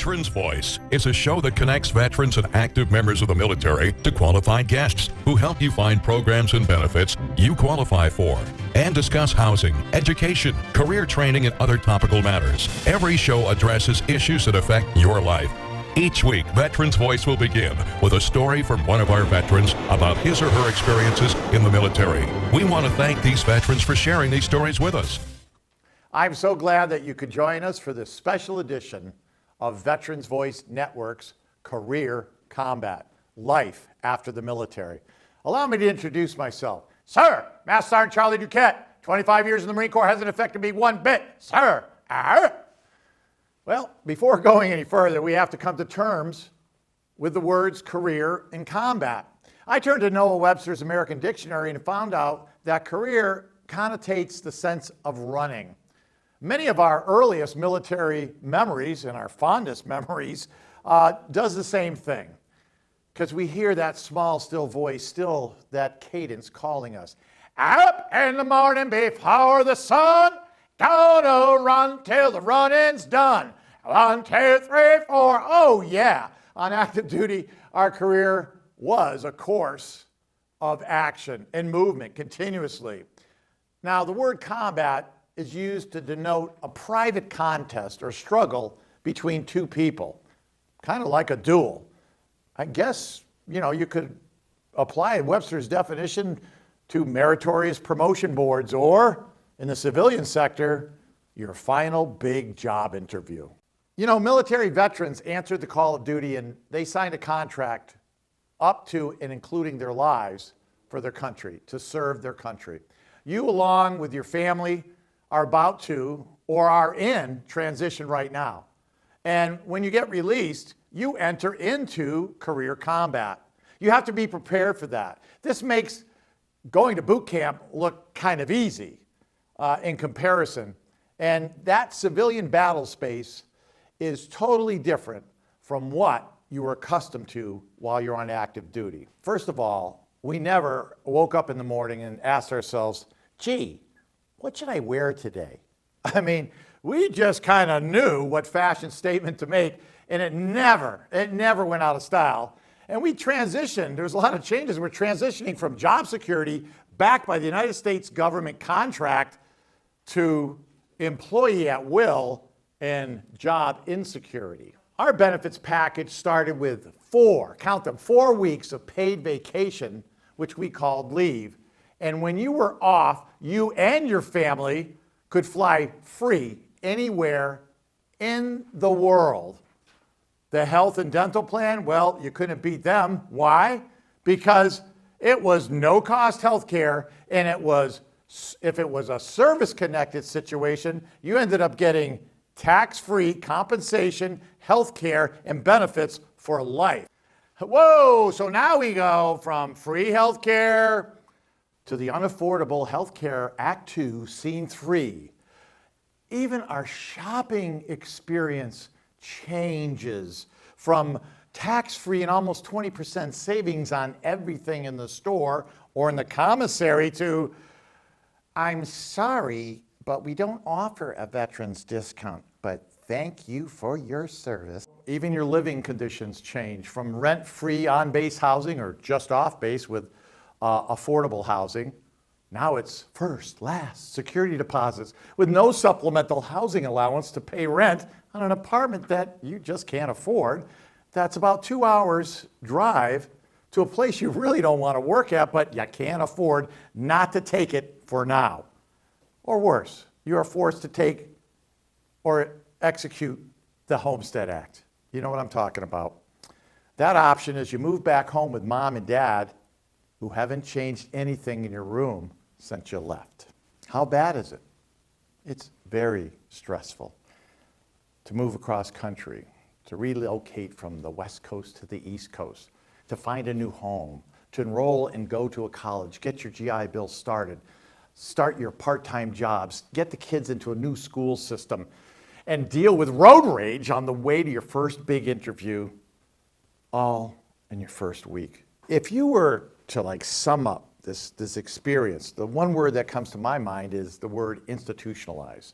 Veterans Voice is a show that connects veterans and active members of the military to qualified guests who help you find programs and benefits you qualify for and discuss housing, education, career training, and other topical matters. Every show addresses issues that affect your life. Each week, Veterans Voice will begin with a story from one of our veterans about his or her experiences in the military. We want to thank these veterans for sharing these stories with us. I'm so glad that you could join us for this special edition of Veterans Voice Network's Career Combat, Life After the Military. Allow me to introduce myself. Sir, Master Sergeant Charlie Duquette, 25 years in the Marine Corps hasn't affected me one bit. Sir, Well, before going any further, we have to come to terms with the words career and combat. I turned to Noah Webster's American Dictionary and found out that career connotates the sense of running. Many of our earliest military memories and our fondest memories does the same thing, because we hear that small, still voice, still that cadence calling us. Up in the morning before the sun, gonna run till the running's done. 1, 2, 3, 4. Oh yeah, on active duty, our career was a course of action and movement continuously. Now, the word combat is used to denote a private contest or struggle between two people, kind of like a duel. I guess, you could apply Webster's definition to meritorious promotion boards or, in the civilian sector, your final big job interview. Military veterans answered the call of duty and they signed a contract up to and including their lives for their country, to serve their country. You, along with your family, are about to or are in transition right now. And when you get released, you enter into career combat. You have to be prepared for that. This makes going to boot camp look kind of easy in comparison. And that civilian battle space is totally different from what you were accustomed to while you're on active duty. First of all, we never woke up in the morning and asked ourselves, gee, what should I wear today? I mean, we just kind of knew what fashion statement to make, and it never went out of style. And we transitioned. There's a lot of changes. We're transitioning from job security backed by the United States government contract to employee at will and job insecurity. Our benefits package started with 4 weeks of paid vacation, which we called leave. And when you were off, you and your family could fly free anywhere in the world. The health and dental plan, well, you couldn't beat them. Why? Because it was no-cost health care, and if it was a service-connected situation, you ended up getting tax-free compensation, health care, and benefits for life. Whoa, so now we go from free health care to the Unaffordable Health Care Act 2, Scene 3. Even our shopping experience changes from tax-free and almost 20% savings on everything in the store or in the commissary to, I'm sorry, but we don't offer a veteran's discount, but thank you for your service. Even your living conditions change from rent-free on-base housing or just off-base with affordable housing. Now it's first, last, security deposits with no supplemental housing allowance to pay rent on an apartment that you just can't afford. That's about 2 hours drive to a place you really don't want to work at, but you can't afford not to take it for now. Or worse, you are forced to take or execute the Homestead Act. You know what I'm talking about. That option is you move back home with mom and dad who haven't changed anything in your room since you left. How bad is it? It's very stressful to move across country, to relocate from the West Coast to the East Coast, to find a new home, to enroll and go to a college, get your GI Bill started, start your part-time jobs, get the kids into a new school system, and deal with road rage on the way to your first big interview, all in your first week. If you were to sum up this experience, the one word that comes to my mind is the word institutionalized.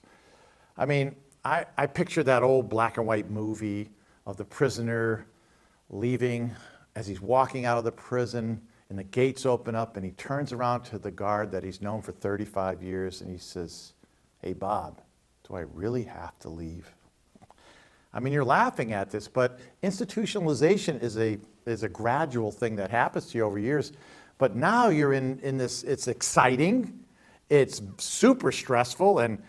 I mean, I picture that old black and white movie of the prisoner leaving as he's walking out of the prison and the gates open up and he turns around to the guard that he's known for 35 years and he says, "Hey, Bob, do I really have to leave?" I mean, you're laughing at this, but institutionalization is a gradual thing that happens to you over years. But now you're in this, it's exciting, it's super stressful, and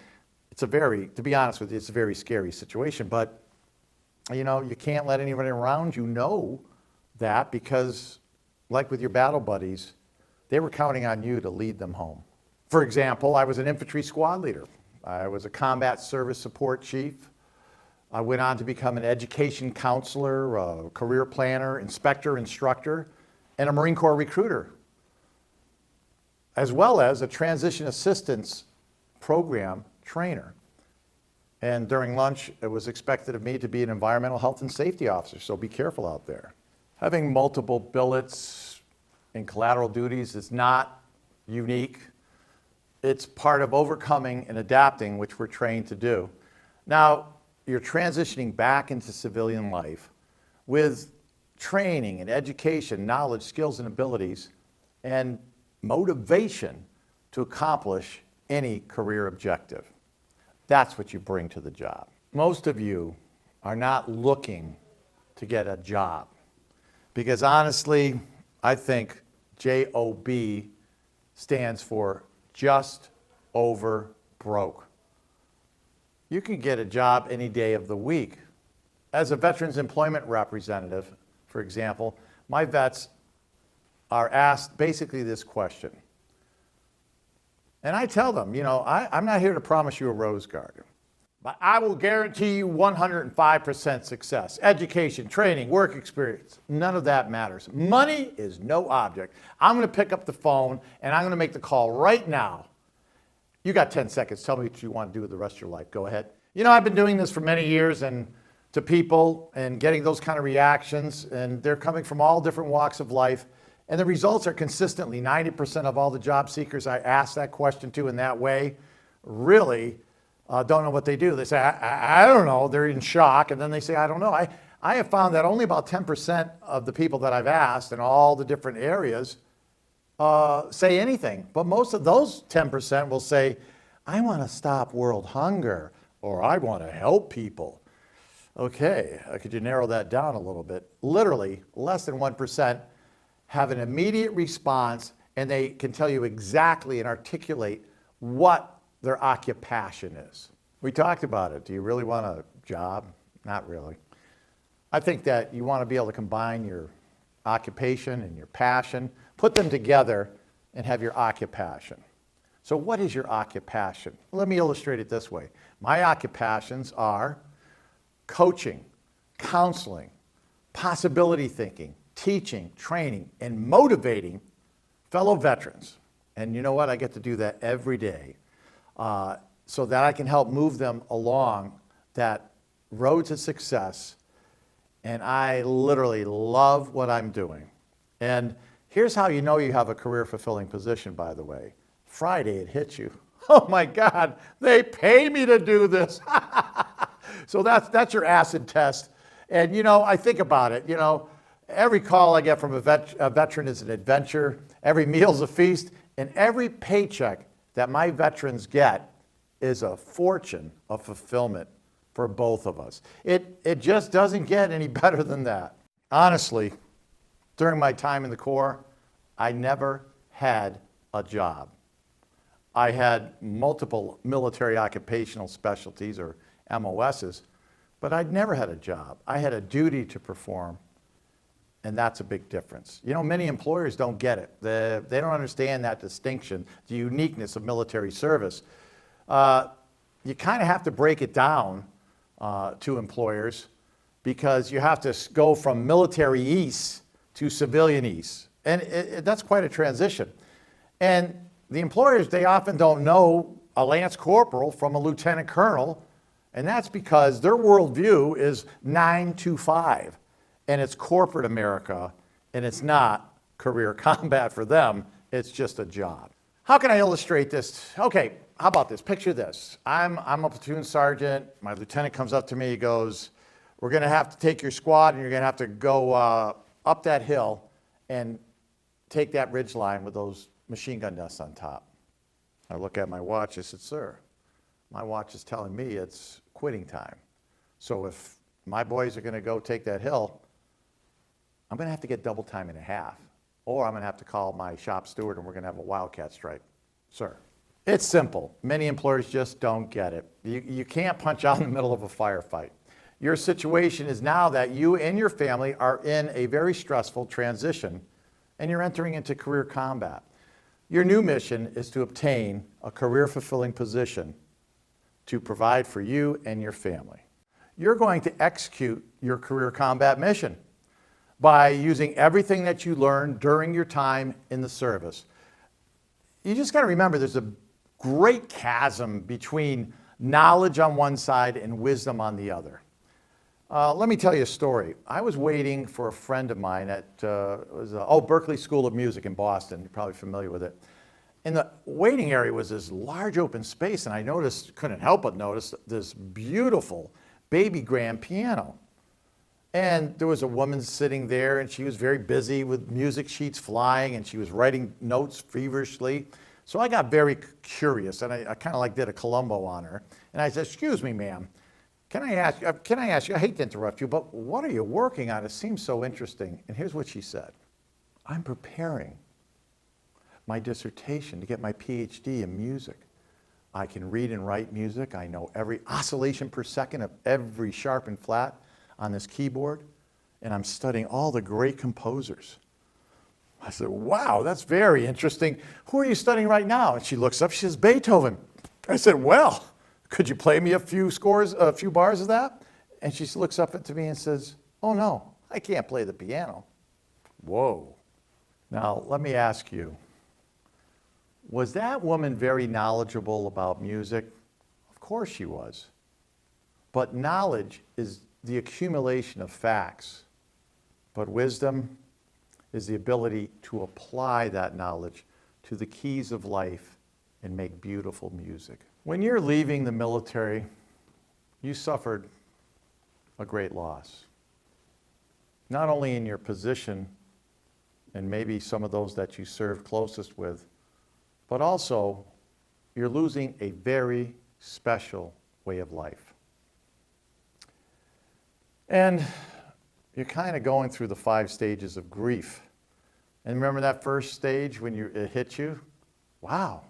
it's to be honest with you, it's a very scary situation. But, you know, you can't let anybody around you know that because, like with your battle buddies, they were counting on you to lead them home. For example, I was an infantry squad leader. I was a combat service support chief. I went on to become an education counselor, a career planner, inspector, instructor, and a Marine Corps recruiter, as well as a transition assistance program trainer. And during lunch, it was expected of me to be an environmental health and safety officer, so be careful out there. Having multiple billets and collateral duties is not unique. It's part of overcoming and adapting, which we're trained to do. Now, you're transitioning back into civilian life with training and education, knowledge, skills, and abilities, and motivation to accomplish any career objective. That's what you bring to the job. Most of you are not looking to get a job because honestly, I think JOB stands for just over broke. You can get a job any day of the week. As a Veterans Employment Representative, for example, my vets are asked basically this question. And I tell them, you know, I'm not here to promise you a rose garden, but I will guarantee you 105% success. Education, training, work experience, none of that matters. Money is no object. I'm going to pick up the phone and I'm going to make the call right now. You got 10 seconds. Tell me what you want to do with the rest of your life. Go ahead. You know, I've been doing this for many years and to people and getting those kind of reactions, and they're coming from all different walks of life. And the results are consistently 90% of all the job seekers I ask that question to in that way really don't know what they do. They say, I don't know. They're in shock. And then they say, I don't know. I have found that only about 10% of the people that I've asked in all the different areas say anything. But most of those 10% will say, I want to stop world hunger, or I want to help people. Okay, could you narrow that down a little bit? Literally, less than 1% have an immediate response, and they can tell you exactly and articulate what their occupation is. We talked about it. Do you really want a job? Not really. I think that you want to be able to combine your occupation and your passion, put them together, and have your occupation. So what is your occupation? Let me illustrate it this way. My occupations are coaching, counseling, possibility thinking, teaching, training, and motivating fellow veterans. And you know what? I get to do that every day so that I can help move them along that road to success. And I literally love what I'm doing. And here's how you know you have a career-fulfilling position, by the way. Friday, it hits you. Oh my God, they pay me to do this. So that's your acid test. And you know, I think about it, you know, every call I get from a veteran is an adventure, every meal's a feast, and every paycheck that my veterans get is a fortune of fulfillment for both of us. It just doesn't get any better than that. Honestly, during my time in the Corps, I never had a job. I had multiple military occupational specialties, or MOSs, but I'd never had a job. I had a duty to perform, and that's a big difference. You know, many employers don't get it. They don't understand that distinction, the uniqueness of military service. You kind of have to break it down to employers, because you have to go from military ease to civilian ease. And that's quite a transition. And the employers, they often don't know a lance corporal from a lieutenant colonel, and that's because their worldview is 9 to 5, and it's corporate America, and it's not career combat for them. It's just a job. How can I illustrate this? Okay, how about this? Picture this. I'm a platoon sergeant. My lieutenant comes up to me. He goes, "We're going to have to take your squad, and you're going to have to go up that hill and take that ridge line with those machine gun nests on top." I look at my watch. I said, "Sir, my watch is telling me it's quitting time. So if my boys are going to go take that hill, I'm going to have to get double time and a half, or I'm going to have to call my shop steward, and we're going to have a wildcat strike." Sir, it's simple. Many employers just don't get it. You can't punch out in the middle of a firefight. Your situation is now that you and your family are in a very stressful transition, and you're entering into career combat. Your new mission is to obtain a career-fulfilling position to provide for you and your family. You're going to execute your career combat mission by using everything that you learned during your time in the service. You just got to remember, there's a great chasm between knowledge on one side and wisdom on the other. Let me tell you a story. I was waiting for a friend of mine at Berklee School of Music in Boston. You're probably familiar with it. In the waiting area was this large open space, and I couldn't help but notice this beautiful baby grand piano. And there was a woman sitting there, and she was very busy with music sheets flying, and she was writing notes feverishly. So I got very curious, and I kind of like did a Columbo on her. And I said, "Excuse me, ma'am. Can I ask you, I hate to interrupt you, but what are you working on? It seems so interesting." And here's what she said. "I'm preparing my dissertation to get my PhD in music. I can read and write music. I know every oscillation per second of every sharp and flat on this keyboard, and I'm studying all the great composers." I said, "Wow, that's very interesting. Who are you studying right now?" And she looks up, she says, "Beethoven." I said, "Well, could you play me a few bars of that?" And she looks up at me and says, "Oh no, I can't play the piano." Whoa. Now, let me ask you, was that woman very knowledgeable about music? Of course she was. But knowledge is the accumulation of facts. But wisdom is the ability to apply that knowledge to the keys of life and make beautiful music. When you're leaving the military, you suffered a great loss. Not only in your position and maybe some of those that you served closest with, but also you're losing a very special way of life. And you're kind of going through the 5 stages of grief. And remember that first stage when it hit you? Wow,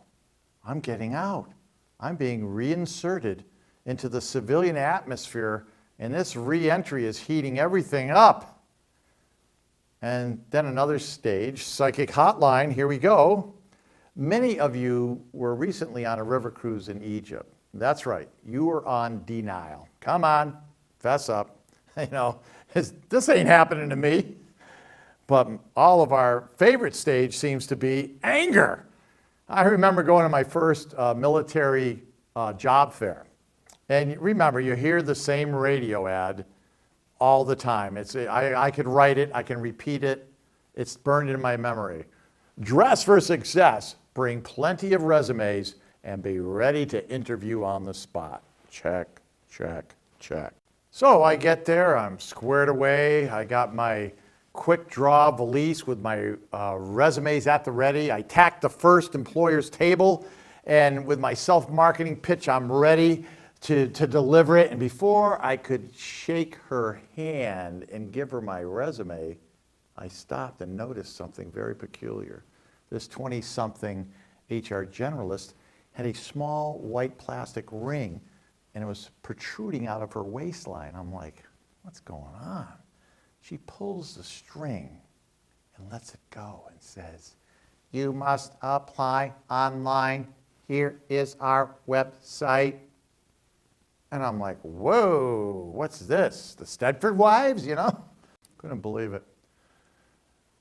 I'm getting out. I'm being reinserted into the civilian atmosphere, and this re-entry is heating everything up. And then another stage, psychic hotline, here we go. Many of you were recently on a river cruise in Egypt. That's right, you were on denial. Come on, fess up. You know, this ain't happening to me. But all of our favorite stage seems to be anger. I remember going to my first military job fair. And remember, you hear the same radio ad all the time. I could write it, I can repeat it. It's burned into my memory. Dress for success. Bring plenty of resumes and be ready to interview on the spot. Check, check, check. So I get there, I'm squared away. I got my quick draw valise with my resumes at the ready. I tacked the first employer's table, and with my self-marketing pitch, I'm ready to deliver it. And before I could shake her hand and give her my resume, I stopped and noticed something very peculiar. This 20-something HR generalist had a small white plastic ring and it was protruding out of her waistline. I'm like, what's going on? She pulls the string and lets it go and says, "You must apply online. Here is our website." And I'm like, whoa, what's this? The Stedford Wives, you know? Couldn't believe it.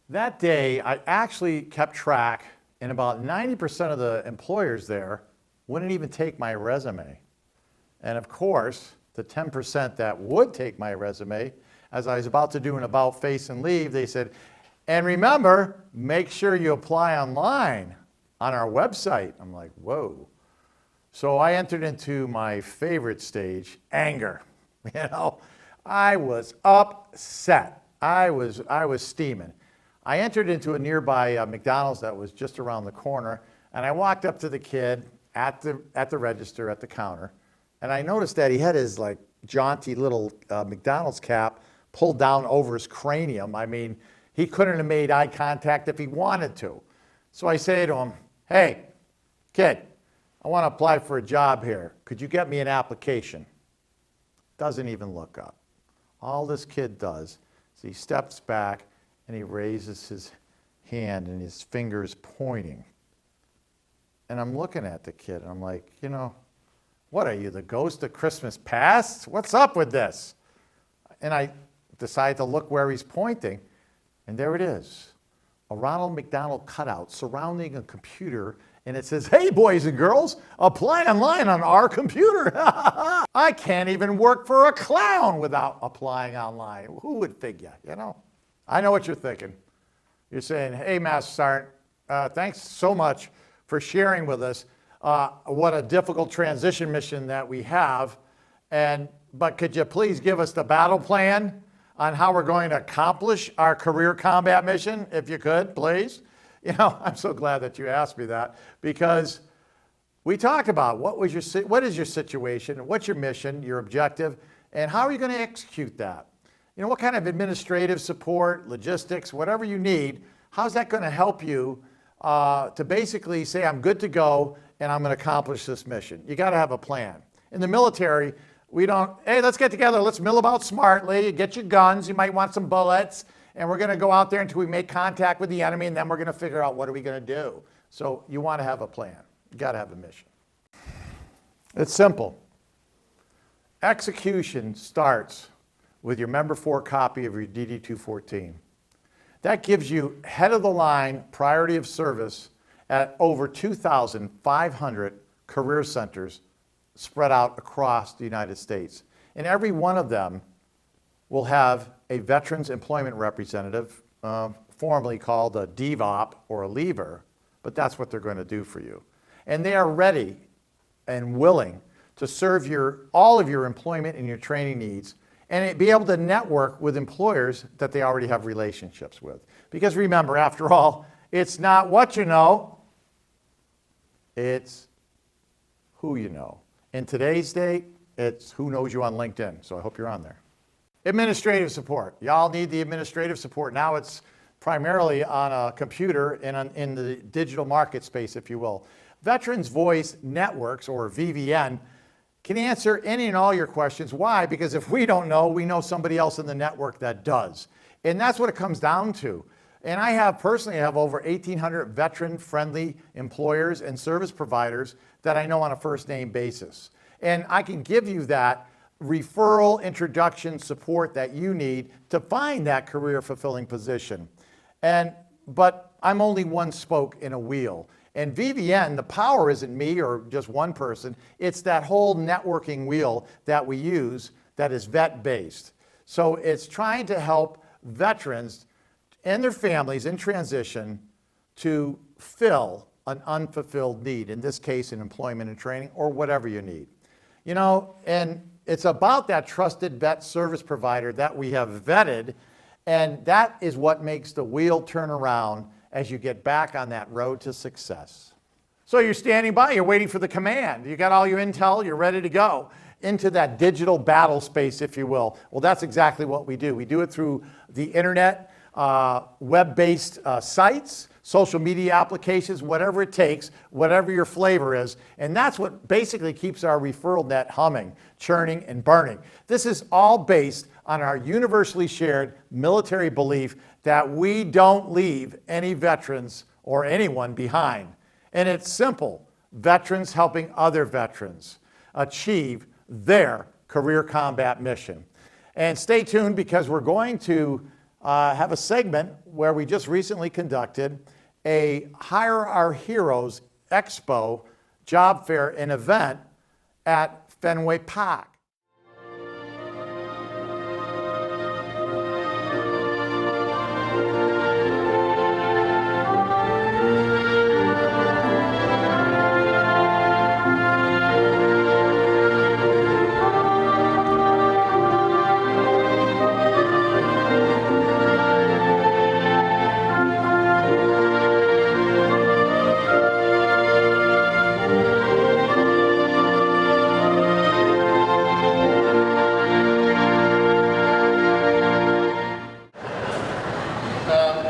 That day, I actually kept track, and about 90% of the employers there wouldn't even take my resume. And of course, the 10% that would take my resume, as I was about to do an about face and leave, they said, "And remember, make sure you apply online on our website." I'm like, whoa. So I entered into my favorite stage, anger. You know, I was upset. I was steaming. I entered into a nearby McDonald's that was just around the corner, and I walked up to the kid at the register at the counter, and I noticed that he had his like jaunty little McDonald's cap pulled down over his cranium. I mean, he couldn't have made eye contact if he wanted to. So I say to him, "Hey, kid, I want to apply for a job here. Could you get me an application?" Doesn't even look up. All this kid does is he steps back and he raises his hand and his fingers pointing. And I'm looking at the kid and I'm like, you know, what are you, the ghost of Christmas past? What's up with this? And I decide to look where he's pointing, and there it is, a Ronald McDonald cutout surrounding a computer. And it says, "Hey, boys and girls, apply online on our computer." I can't even work for a clown without applying online. Who would figure, you know? I know what you're thinking. You're saying, "Hey, Master Sergeant, thanks so much for sharing with us what a difficult transition mission that we have. But could you please give us the battle plan on how we're going to accomplish our career combat mission, if you could, please?" You know, I'm so glad that you asked me that, because we talked about what is your situation, what's your mission, your objective, and how are you going to execute that? You know, what kind of administrative support, logistics, whatever you need, how's that going to help you to basically say, "I'm good to go and I'm going to accomplish this mission"? You got to have a plan. In the military, we don't, "Hey, let's get together, let's mill about smartly, get your guns, you might want some bullets, and we're going to go out there until we make contact with the enemy, and then we're going to figure out what are we going to do." So you want to have a plan. You got to have a mission. It's simple. Execution starts with your Member 4 copy of your DD-214. That gives you head of the line priority of service at over 2,500 career centers spread out across the United States. And every one of them will have a Veterans Employment Representative, formerly called a DVOP or a leaver, but that's what they're going to do for you. And they are ready and willing to serve all of your employment and your training needs, and be able to network with employers that they already have relationships with. Because remember, after all, it's not what you know, it's who you know. In today's day, it's who knows you on LinkedIn, so I hope you're on there. Administrative support. Y'all need the administrative support. Now it's primarily on a computer and in the digital market space, if you will. Veterans Voice Networks, or VVN, can answer any and all your questions. Why? Because if we don't know, we know somebody else in the network that does. And that's what it comes down to. And I personally have over 1,800 veteran-friendly employers and service providers that I know on a first-name basis. And I can give you that referral, introduction, support that you need to find that career-fulfilling position. But I'm only one spoke in a wheel. And VVN, the power isn't me or just one person. It's that whole networking wheel that we use that is vet-based. So it's trying to help veterans and their families in transition to fill an unfulfilled need, in this case in employment and training, or whatever you need. You know, and it's about that trusted vet service provider that we have vetted, and that is what makes the wheel turn around as you get back on that road to success. So you're standing by, you're waiting for the command. You got all your intel, you're ready to go into that digital battle space, if you will. Well, that's exactly what we do. We do it through the internet, web-based sites, social media applications, whatever it takes, whatever your flavor is. And that's what basically keeps our referral net humming, churning, and burning. This is all based on our universally shared military belief that we don't leave any veterans or anyone behind. And it's simple: veterans helping other veterans achieve their career combat mission. And stay tuned, because we're going to have a segment where we just recently conducted a Hire Our Heroes Expo job fair and event at Fenway Park.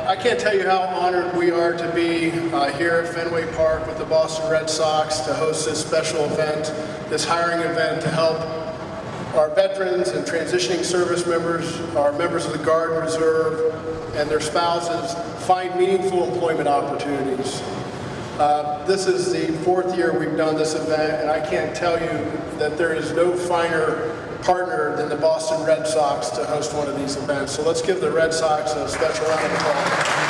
I can't tell you how honored we are to be here at Fenway Park with the Boston Red Sox to host this special event, this hiring event to help our veterans and transitioning service members, our members of the Guard and Reserve, and their spouses find meaningful employment opportunities. This is the 4th year we've done this event, and I can't tell you that there is no finer partner than the Boston Red Sox to host one of these events. So let's give the Red Sox a special round of applause.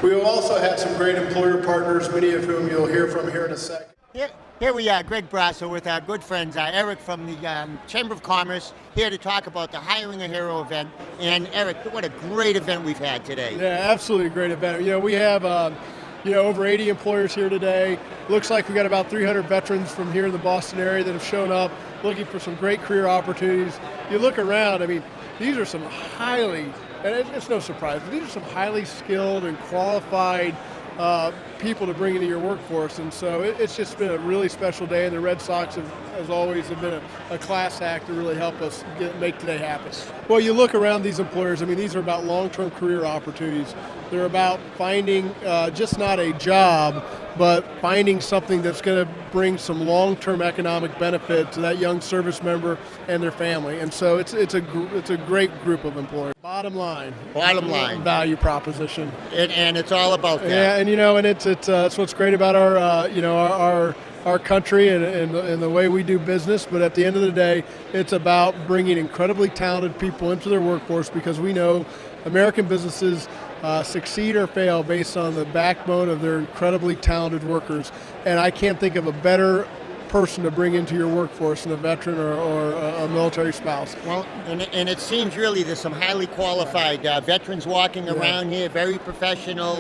We have also had some great employer partners, many of whom you'll hear from here in a second. Here we are, Greg Brasso, with our good friends Eric from the Chamber of Commerce, here to talk about the Hiring a Hero event. And Eric, what a great event we've had today. Yeah, absolutely great event. We have over 80 employers here today. Looks like we got about 300 veterans from here in the Boston area that have shown up looking for some great career opportunities. You look around, these are some highly, and it's no surprise, but these are some highly skilled and qualified people to bring into your workforce, and so it's just been a really special day, and the Red Sox have, as always, have been a class act to really help us make today happen. Well, you look around these employers, these are about long-term career opportunities. They're about finding just not a job, but finding something that's going to bring some long-term economic benefit to that young service member and their family, and so it's a great group of employers. Bottom line, value proposition, and it's all about that. Yeah, and it's what's great about our country and the way we do business. But at the end of the day, it's about bringing incredibly talented people into their workforce, because we know American businesses succeed or fail based on the backbone of their incredibly talented workers. And I can't think of a better person to bring into your workforce than a veteran or a military spouse. Well, and it seems really there's some highly qualified veterans walking around here, very professional,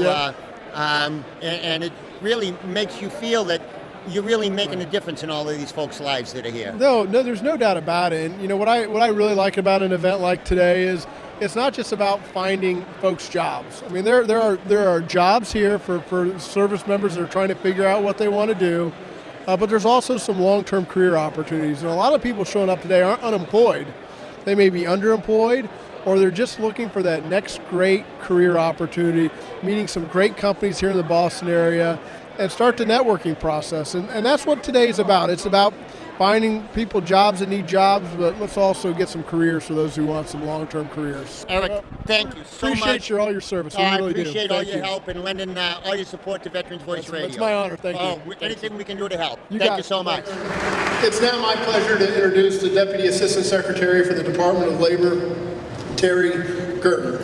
and it really makes you feel that you're really making a difference in all of these folks' lives that are here. No, there's no doubt about it. And what I really like about an event like today is it's not just about finding folks jobs. There are jobs here for service members that are trying to figure out what they want to do. But there's also some long-term career opportunities. And a lot of people showing up today aren't unemployed. They may be underemployed, or they're just looking for that next great career opportunity, meeting some great companies here in the Boston area, and start the networking process. And that's what today is about. It's about finding people jobs that need jobs, but let's also get some careers for those who want some long-term careers. Eric, thank you so much. Appreciate all your service. I really appreciate all your help and lending all your support to Veterans Voice Radio. It's my honor. Thank you. Anything we can do to help. Thank you so much. It's now my pleasure to introduce the Deputy Assistant Secretary for the Department of Labor, Terry Gertner.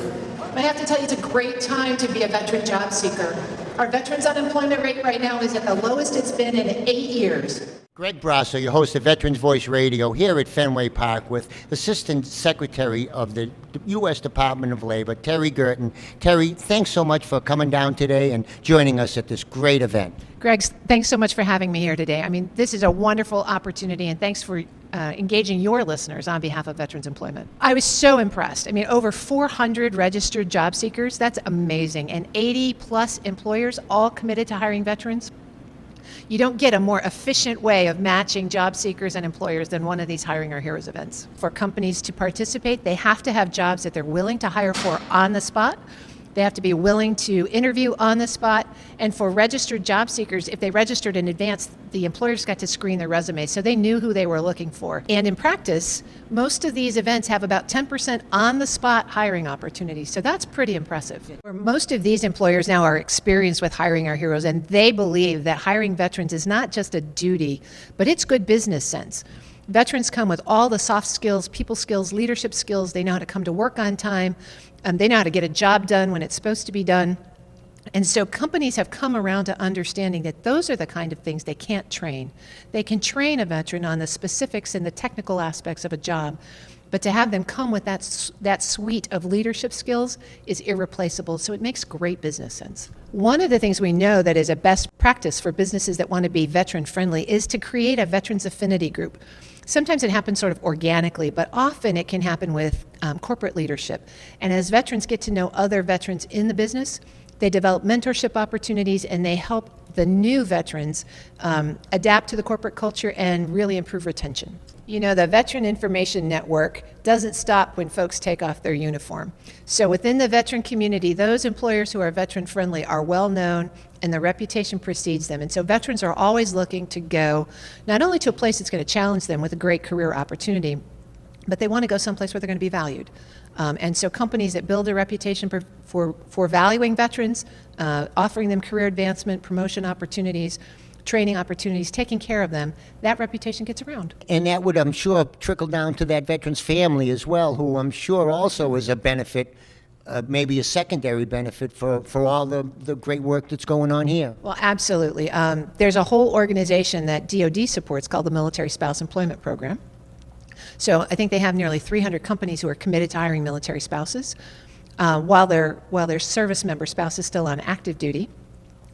I have to tell you, it's a great time to be a veteran job seeker. Our veterans unemployment rate right now is at the lowest it's been in 8 years. Greg Brasso, your host of Veterans Voice Radio, here at Fenway Park with Assistant Secretary of the U.S. Department of Labor, Terry Gertner. Terry, thanks so much for coming down today and joining us at this great event. Greg, thanks so much for having me here today. This is a wonderful opportunity, and thanks for engaging your listeners on behalf of Veterans Employment. I was so impressed. Over 400 registered job seekers, that's amazing, and 80 plus employers all committed to hiring veterans. You don't get a more efficient way of matching job seekers and employers than one of these Hiring Our Heroes events. For companies to participate, they have to have jobs that they're willing to hire for on the spot. They have to be willing to interview on the spot. And for registered job seekers, if they registered in advance, the employers got to screen their resumes, so they knew who they were looking for. And in practice, most of these events have about 10% on-the-spot hiring opportunities, so that's pretty impressive. Most of these employers now are experienced with Hiring Our Heroes, and they believe that hiring veterans is not just a duty, but it's good business sense. Veterans come with all the soft skills, people skills, leadership skills. They know how to come to work on time. They know how to get a job done when it's supposed to be done. And so companies have come around to understanding that those are the kind of things they can't train. They can train a veteran on the specifics and the technical aspects of a job, but to have them come with that suite of leadership skills is irreplaceable, so it makes great business sense. One of the things we know that is a best practice for businesses that want to be veteran friendly is to create a veterans affinity group. Sometimes it happens sort of organically, but often it can happen with corporate leadership. And as veterans get to know other veterans in the business, they develop mentorship opportunities and they help the new veterans adapt to the corporate culture and really improve retention. You know, the Veteran Information Network doesn't stop when folks take off their uniform. So within the veteran community, those employers who are veteran friendly are well known and their reputation precedes them. And so veterans are always looking to go not only to a place that's going to challenge them with a great career opportunity, but they want to go someplace where they're going to be valued. And so companies that build a reputation for valuing veterans, offering them career advancement, promotion opportunities, training opportunities, taking care of them, that reputation gets around. And that would, I'm sure, trickle down to that veteran's family as well, who I'm sure also is a benefit, maybe a secondary benefit for all the great work that's going on here. Well, absolutely. There's a whole organization that DoD supports called the Military Spouse Employment Program. So I think they have nearly 300 companies who are committed to hiring military spouses while their service member spouse is still on active duty.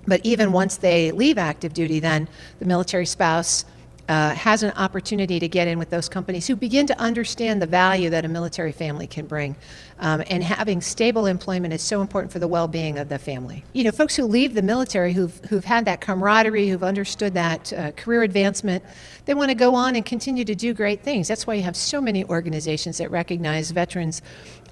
But even once they leave active duty, then the military spouse has an opportunity to get in with those companies who begin to understand the value that a military family can bring. And having stable employment is so important for the well-being of the family. You know, folks who leave the military who've had that camaraderie, who've understood that career advancement, they want to go on and continue to do great things. That's why you have so many organizations that recognize veterans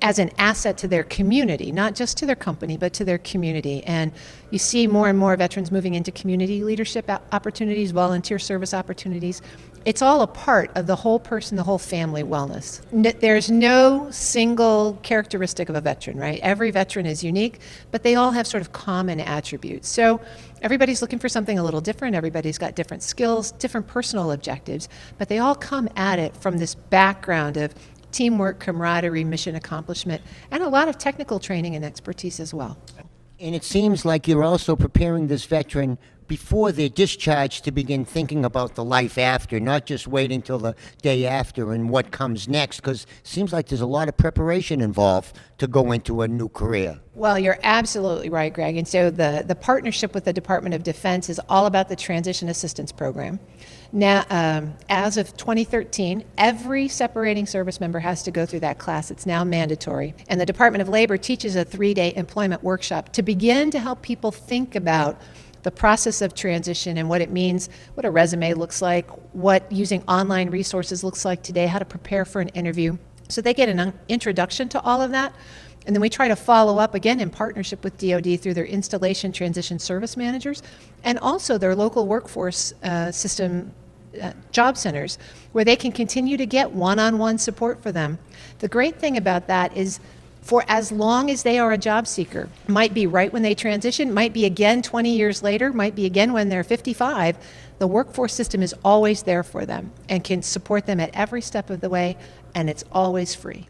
as an asset to their community, not just to their company, but to their community. And you see more and more veterans moving into community leadership opportunities, volunteer service opportunities. It's all a part of the whole person, the whole family wellness. There's no single characteristic of a veteran, right? Every veteran is unique, but they all have sort of common attributes. So everybody's looking for something a little different. Everybody's got different skills, different personal objectives, but they all come at it from this background of teamwork, camaraderie, mission accomplishment, and a lot of technical training and expertise as well. And it seems like you're also preparing this veteran before they're discharged to begin thinking about the life after, not just waiting till the day after and what comes next, because it seems like there's a lot of preparation involved to go into a new career. Well, you're absolutely right, Greg. And so the partnership with the Department of Defense is all about the Transition Assistance Program. Now, as of 2013, every separating service member has to go through that class. It's now mandatory. And the Department of Labor teaches a 3-day employment workshop to begin to help people think about the process of transition and what it means, what a resume looks like, what using online resources looks like today, how to prepare for an interview. So they get an introduction to all of that. And then we try to follow up again in partnership with DoD through their installation transition service managers and also their local workforce system job centers where they can continue to get one-on-one support for them. The great thing about that is for as long as they are a job seeker, might be right when they transition, might be again 20 years later, might be again when they're 55, the workforce system is always there for them and can support them at every step of the way, and it's always free.